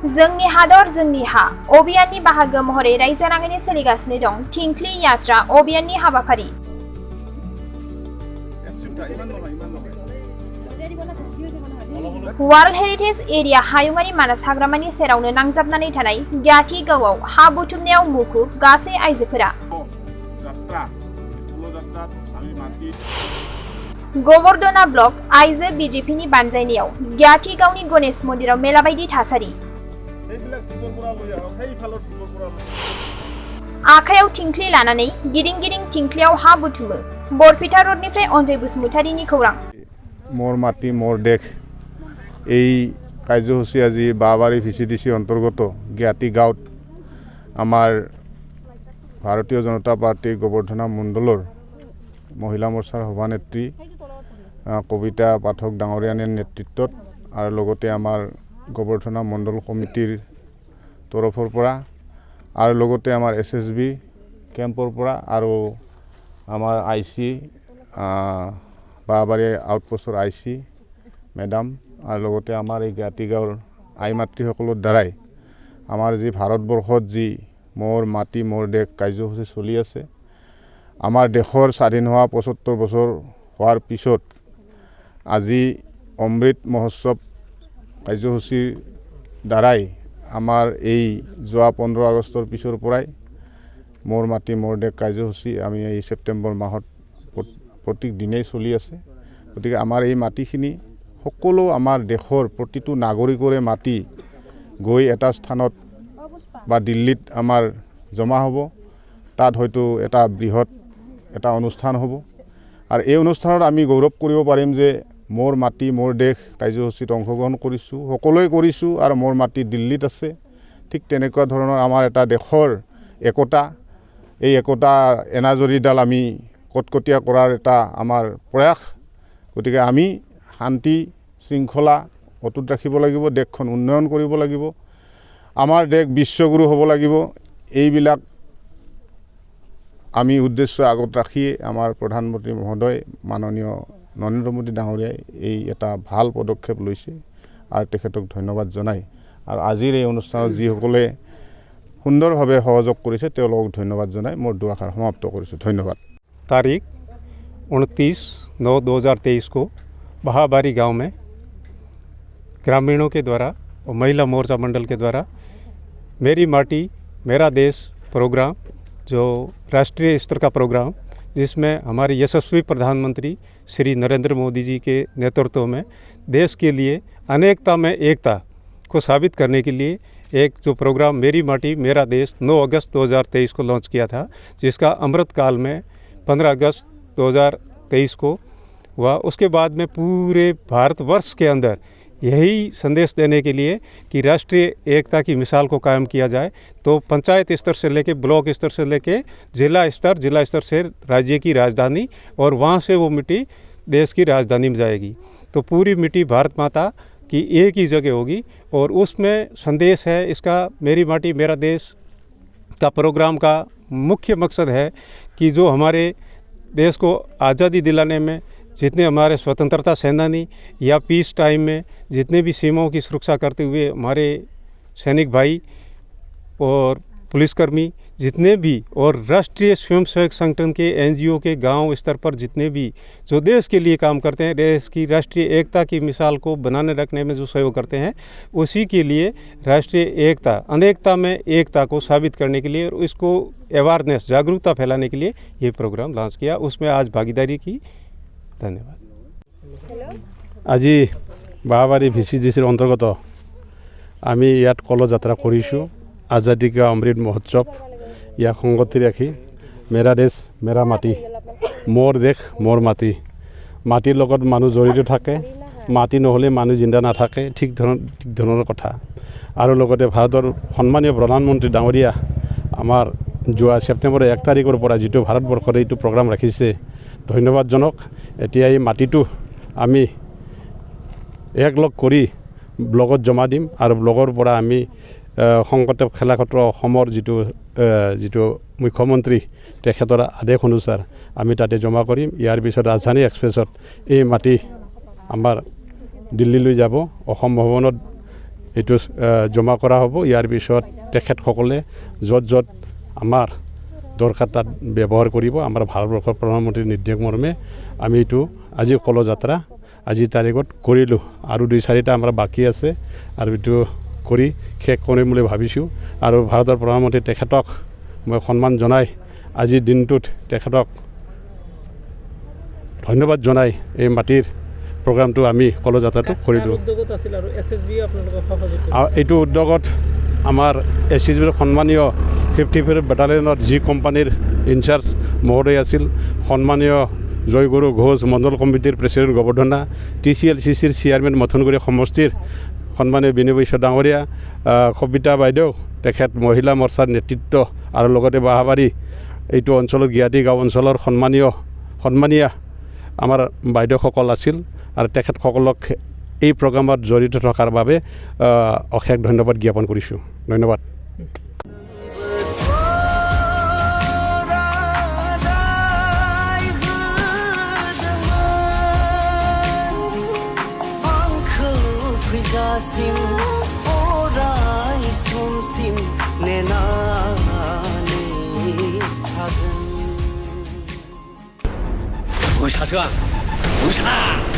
जोंनि हादर जोंनि हा अभियाननि बाहागो महरै रायजो नाङैनो सोलिगासिनो दं थिंख्लि यात्रा अभियाननि हाबाफारि। वर्ल्ड हेरिटेज एरिया हायुङारि मानास हाग्रामानि सेरावनो नांजाबनानै थानाय ग्याथि गावआव हा बुथुमनायाव मुखुब गासै आइजोफोरा। गोवर्धना ब्लक आइजो बीजेपीनि बानजायनायाव ग्याथि गावनि गणेश मन्दिराव मेला बायदि थासारि। आखायाव थिंख्लि लानानै गिदिं गिदिं थिंख्लियाव हा बुथुमो। बरपेटा रोडनिफ्राय अनजय बसुमतारीनि खौरां। मोर माटी मोर देश এই কাৰ্যসূচী আজি বাবাৰী ভিচিডিসি অন্তৰ্গত গ্যাতি গাঁৱত আমাৰ ভাৰতীয় জনতা পাৰ্টি গোবৰ্ধনা মণ্ডলৰ মহিলা মোৰ্চাৰ সভানেত্ৰী কবিতা পাঠক ডাঙৰীয়ানীৰ নেতৃত্বত আৰু লগতে আমাৰ গোবৰ্ধনা মণ্ডল কমিটিৰ তৰফৰ পৰা আৰু লগতে আমাৰ এছএছবি কেম্পৰ পৰা আৰু আমাৰ আইসি বাবাৰী আউটপোষ্টৰ আইসি মেডাম আৰু লগতে আমাৰ এই গ্যাতি গাঁৱৰ আই মাতৃসকলৰ দ্বাৰাই আমাৰ যি ভাৰতবৰ্ষত যি মোৰ মাটি মোৰ দেশ কাৰ্যসূচী চলি আছে আমাৰ দেশৰ স্বাধীন হোৱা ৭৫ বছৰ হোৱাৰ পিছত আজি অমৃত মহোৎসৱ কাৰ্যসূচীৰ দ্বাৰাই আমাৰ এই যোৱা 15 আগষ্টৰ পিছৰ পৰাই মোৰ মাটি মোৰ দেশ কাৰ্যসূচী আমি এই ছেপ্টেম্বৰ মাহত প্ৰত্যেক দিনেই চলি আছে। গতিকে আমাৰ এই মাটিখিনি সকলো আমাৰ দেশৰ প্ৰতিটো নাগৰিকৰে মাটি গৈ এটা স্থানত বা দিল্লীত আমাৰ জমা হ'ব। তাত হয়তো এটা বৃহৎ এটা অনুষ্ঠান হ'ব আৰু এই অনুষ্ঠানত আমি গৌৰৱ কৰিব পাৰিম যে মোৰ মাটি মোৰ দেশ কাৰ্যসূচীত অংশগ্ৰহণ কৰিছোঁ, সকলোৱে কৰিছোঁ আৰু মোৰ মাটি দিল্লীত আছে। ঠিক তেনেকুৱা ধৰণৰ আমাৰ এটা দেশৰ একতা, এই একতা এনাজৰীডাল আমি কটকটীয়া কৰাৰ এটা আমাৰ প্ৰয়াস। গতিকে আমি শান্তি শৃংখলা অটুট ৰাখিব লাগিব, দেশখন উন্নয়ন কৰিব লাগিব, আমাৰ দেশ বিশ্বগুৰু হ'ব লাগিব। এইবিলাক আমি উদ্দেশ্য আগত ৰাখিয়ে আমাৰ প্ৰধানমন্ত্ৰী মহোদয় মাননীয় নৰেন্দ্ৰ মোদী ডাঙৰীয়াই এই এটা ভাল পদক্ষেপ লৈছে আৰু তেখেতক ধন্যবাদ জনাই আৰু আজিৰ এই অনুষ্ঠানত যিসকলে সুন্দৰভাৱে সহযোগ কৰিছে তেওঁলোকক ধন্যবাদ জনাই মোৰ দুআষাৰ সমাপ্ত কৰিছোঁ। ধন্যবাদ। तारीख 29/9/2023 को बहाबारी गांव में ग्रामीणों के द्वारा और महिला मोर्चा मंडल के द्वारा मेरी माटी मेरा देश प्रोग्राम, जो राष्ट्रीय स्तर का प्रोग्राम, जिसमें हमारे यशस्वी प्रधानमंत्री श्री नरेंद्र मोदी जी के नेतृत्व में देश के लिए अनेकता में एकता को साबित करने के लिए एक जो प्रोग्राम मेरी माटी मेरा देश 9 अगस्त 2023 को लॉन्च किया था, जिसका अमृतकाल में 15 अगस्त 2023 को हुआ। उसके बाद में पूरे भारतवर्ष के अंदर यही संदेश देने के लिए कि राष्ट्रीय एकता की मिसाल को कायम किया जाए, तो पंचायत स्तर से लेके ब्लॉक स्तर से लेके जिला स्तर से राज्य की राजधानी और वहाँ से वो मिट्टी देश की राजधानी में जाएगी। तो पूरी मिट्टी भारत माता की एक ही जगह होगी और उसमें संदेश है इसका मेरी माटी मेरा देश का प्रोग्राम का मुख्य मकसद है कि जो हमारे देश को आज़ादी दिलाने में जितने हमारे स्वतंत्रता सेनानी या पीस टाइम में जितने भी सीमाओं की सुरक्षा करते हुए हमारे सैनिक भाई और पुलिसकर्मी जितने भी और राष्ट्रीय स्वयंसेवक संगठन के NGO के गांव स्तर पर जितने भी जो देश के लिए काम करते हैं, देश की राष्ट्रीय एकता की मिसाल को बनाने रखने में जो सहयोग करते हैं, उसी के लिए राष्ट्रीय एकता अनेकता में एकता को साबित करने के लिए और इसको अवेयरनेस जागरूकता फैलाने के लिए ये प्रोग्राम लॉन्च किया। उसमें आज भागीदारी की। धन्यवाद। আজি বাহাবাৰী ভিচিডিচিৰ অন্তৰ্গত আমি ইয়াত কল যাত্ৰা কৰিছোঁ। আজাদী কা অমৃত মহোৎসৱ ইয়াক সংগতি ৰাখি মেৰা দেশ মেৰা মাটি মোৰ দেশ মোৰ মাটি, মাটিৰ লগত মানুহ জড়িত থাকে, মাটি নহ'লে মানুহ জিন্দা নাথাকে, ঠিক ধৰণৰ কথা। আৰু লগতে ভাৰতৰ সন্মানীয় প্ৰধানমন্ত্ৰী ডাঙৰীয়া আমাৰ যোৱা ছেপ্টেম্বৰ 1 তাৰিখৰ পৰা যিটো ভাৰতবৰ্ষৰ এইটো প্ৰগ্ৰাম ৰাখিছে, ধন্যবাদজনক। এতিয়া এই মাটিটো আমি একলগ কৰি ব্লকত জমা দিম আৰু ব্লকৰ পৰা আমি শংকৰদেৱ খেলাক্ষেত্ৰ অসমৰ যিটো মুখ্যমন্ত্ৰী তেখেতৰ আদেশ অনুসাৰ আমি তাতে জমা কৰিম। ইয়াৰ পিছত ৰাজধানী এক্সপ্ৰেছত এই মাটি আমাৰ দিল্লীলৈ যাব। অসম ভৱনত এইটো জমা কৰা হ'ব। ইয়াৰ পিছত তেখেতসকলে য'ত য'ত আমাৰ দৰকাৰ তাত ব্যৱহাৰ কৰিব। আমাৰ ভাৰতবৰ্ষৰ প্ৰধানমন্ত্ৰীৰ নিৰ্দেশ মৰ্মে আমি এইটো আজি কলযাত্ৰা আজিৰ তাৰিখত কৰিলোঁ আৰু 2-4টা আমাৰ বাকী আছে আৰু এইটো কৰি শেষ কৰিম বুলি ভাবিছোঁ। আৰু ভাৰতৰ প্ৰধানমন্ত্ৰী তেখেতক মই সন্মান জনাই আজিৰ দিনটোত তেখেতক ধন্যবাদ জনাই এই মাটিৰ প্ৰগ্ৰামটো আমি কলযাত্ৰাটো কৰিলোঁ। এইটো উদ্যোগত আমাৰ SSBৰ সন্মানীয় 54 বেটালিয়নত যি কোম্পানীৰ ইনচাৰ্জ মহোদয় আছিল, সন্মানীয় জয়গুৰু ঘোষ মণ্ডল কমিটিৰ প্ৰেচিডেণ্ট গোবৰ্ধনা, TCLCCৰ চেয়াৰমেন মথনগুৰি সমষ্টিৰ সন্মানীয় বিনয় বৈশ্য ডাঙৰীয়া, কবিতা বাইদেউ, তেখেত মহিলা মৰ্চাৰ নেতৃত্ব আৰু লগতে বাহাবাৰী এইটো অঞ্চলৰ জ্ঞাতি গাঁও অঞ্চলৰ সন্মানীয়া আমাৰ বাইদেউসকল আছিল আৰু তেখেতসকলক এই প্ৰগ্ৰামত জড়িত থকাৰ বাবে অশেষ ধন্যবাদ জ্ঞাপন কৰিছোঁ। ধন্যবাদ।我下车，不下。